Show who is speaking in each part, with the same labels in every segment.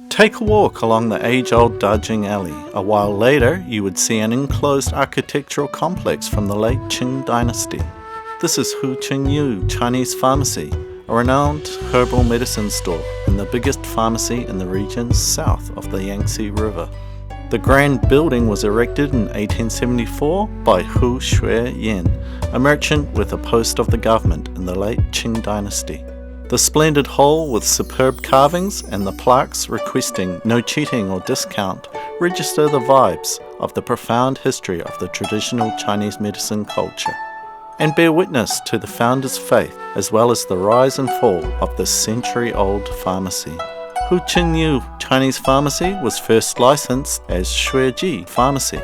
Speaker 1: Take a walk along the age-old Dajing Alley. A while later, you would see an enclosed architectural complex from the late Qing dynasty. This is Huqingyu Chinese Pharmacy, a renowned herbal medicine store and the biggest pharmacy in the region south of the Yangtze River. The grand building was erected in 1874 by Hu Shuiyan, a merchant with a post of the government in the late Qing dynasty. The splendid hall with superb carvings and the plaques requesting no cheating or discount register the vibes of the profound history of the traditional Chinese medicine culture and bear witness to the founder's faith as well as the rise and fall of this century-old pharmacy. Huqingyu Chinese Pharmacy was first licensed as Shuiji Pharmacy.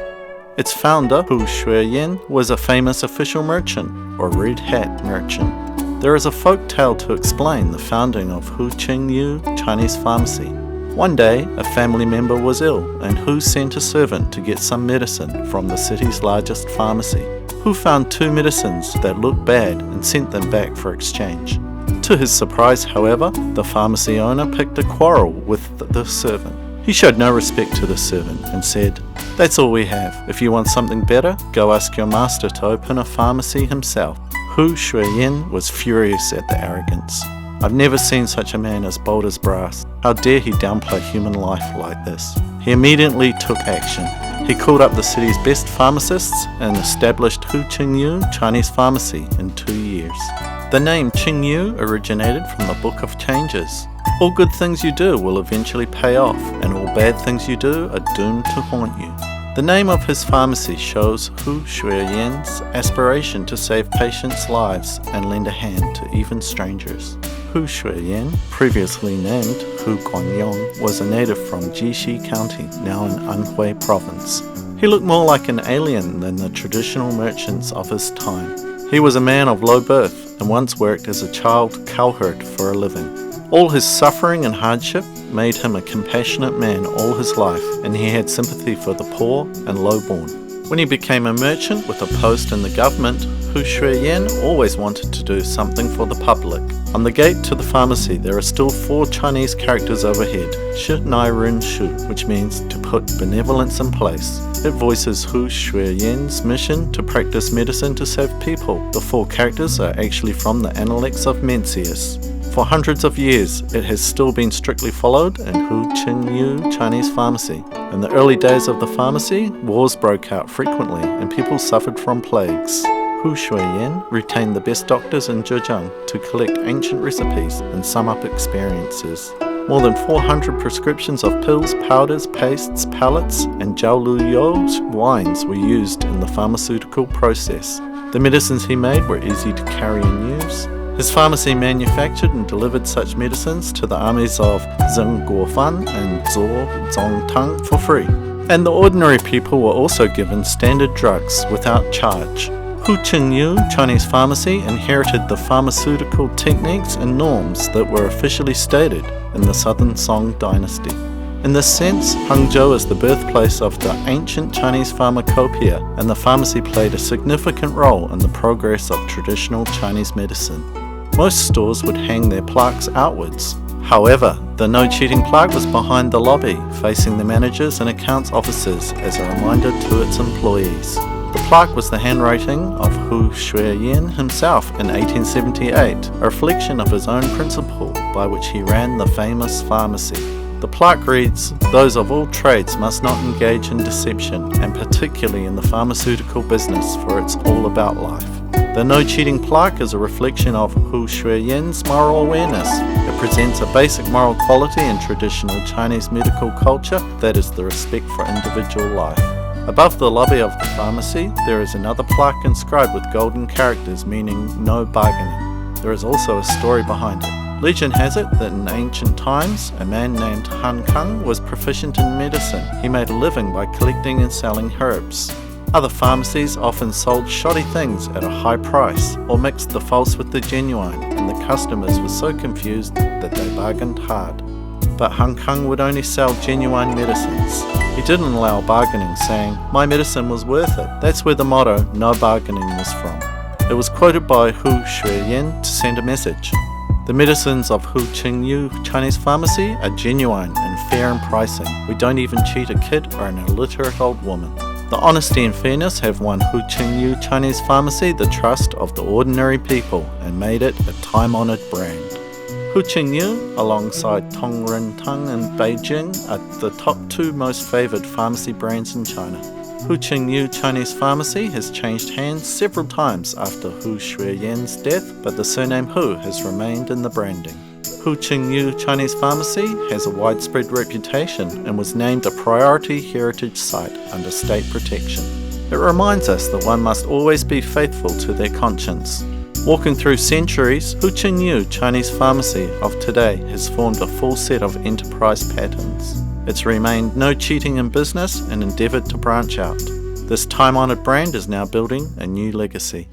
Speaker 1: Its founder, Hu Shuiyan, was a famous official merchant or red hat merchant. There is a folk tale to explain the founding of Huqingyu Chinese Pharmacy. One day, a family member was ill, and Hu sent a servant to get some medicine from the city's largest pharmacy. Hu found 2 medicines that looked bad and sent them back for exchange. To his surprise, however, the pharmacy owner picked a quarrel with the servant. He showed no respect to the servant and said, "That's all we have. If you want something better, go ask your master to open a pharmacy himself." Hu Shuiyan was furious at the arrogance. "I've never seen such a man as bold as brass. How dare he downplay human life like this?" He immediately took action. He called up the city's best pharmacists and established Huqingyu Chinese Pharmacy in 2 years. The name Qingyu originated from the Book of Changes. All good things you do will eventually pay off, and all bad things you do are doomed to haunt you. The name of his pharmacy shows Hu Shuiyan's aspiration to save patients' lives and lend a hand to even strangers. Hu Shuiyan, previously named Hu Guangyong, was a native from Jishi County, now in Anhui Province. He looked more like an alien than the traditional merchants of his time. He was a man of low birth and once worked as a child cowherd for a living. All his suffering and hardship made him a compassionate man all his life, and he had sympathy for the poor and lowborn. When he became a merchant with a post in the government, Hu Shuiyan always wanted to do something for the public. On the gate to the pharmacy there are still 4 Chinese characters overhead, Shi Nai Ren Shu, which means to put benevolence in place. It voices Hu Shuiyan's mission to practice medicine to save people. The 4 characters are actually from the Analects of Mencius. For hundreds of years, it has still been strictly followed in Huqingyu Chinese Pharmacy. In the early days of the pharmacy, wars broke out frequently and people suffered from plagues. Hu Shuiyan retained the best doctors in Zhejiang to collect ancient recipes and sum up experiences. More than 400 prescriptions of pills, powders, pastes, pellets, and Jiaoluyou wines were used in the pharmaceutical process. The medicines he made were easy to carry and use. His pharmacy manufactured and delivered such medicines to the armies of Zheng Guofan and Zuo Zongtang for free. And the ordinary people were also given standard drugs without charge. Huqingyu Chinese Pharmacy inherited the pharmaceutical techniques and norms that were officially stated in the Southern Song dynasty. In this sense, Hangzhou is the birthplace of the ancient Chinese pharmacopoeia, and the pharmacy played a significant role in the progress of traditional Chinese medicine. Most stores would hang their plaques outwards. However, the no cheating plaque was behind the lobby, facing the managers and accounts officers as a reminder to its employees. The plaque was the handwriting of Hu Shuiyan himself in 1878, a reflection of his own principle by which he ran the famous pharmacy. The plaque reads, "Those of all trades must not engage in deception, and particularly in the pharmaceutical business, for it's all about life." The no cheating plaque is a reflection of Hu Shuiyan's moral awareness. It presents a basic moral quality in traditional Chinese medical culture, that is the respect for individual life. Above the lobby of the pharmacy, there is another plaque inscribed with golden characters meaning no bargaining. There is also a story behind it. Legend has it that in ancient times, a man named Han Kang was proficient in medicine. He made a living by collecting and selling herbs. Other pharmacies often sold shoddy things at a high price or mixed the false with the genuine, and the customers were so confused that they bargained hard. but Hong Kong would only sell genuine medicines. He didn't allow bargaining, saying, "My medicine was worth it." That's where the motto, "no bargaining," was from. It was quoted by Hu Shuiyan to send a message. The medicines of Hu Qingyu Chinese Pharmacy are genuine and fair in pricing. We don't even cheat a kid or an illiterate old woman. The honesty and fairness have won Hu Qingyu Chinese Pharmacy the trust of the ordinary people and made it a time-honored brand. Hu Qingyu, alongside Tongren-Tang and Beijing, are the top 2 most favoured pharmacy brands in China. Hu Qingyu Chinese Pharmacy has changed hands several times after Hu Shuiyan's death, but the surname Hu has remained in the branding. Hu Qingyu Chinese Pharmacy has a widespread reputation and was named a priority heritage site under state protection. It reminds us that one must always be faithful to their conscience. Walking through centuries, Hu Qingyu Chinese Pharmacy of today has formed a full set of enterprise patterns. It's remained no cheating in business and endeavoured to branch out. This time-honoured brand is now building a new legacy.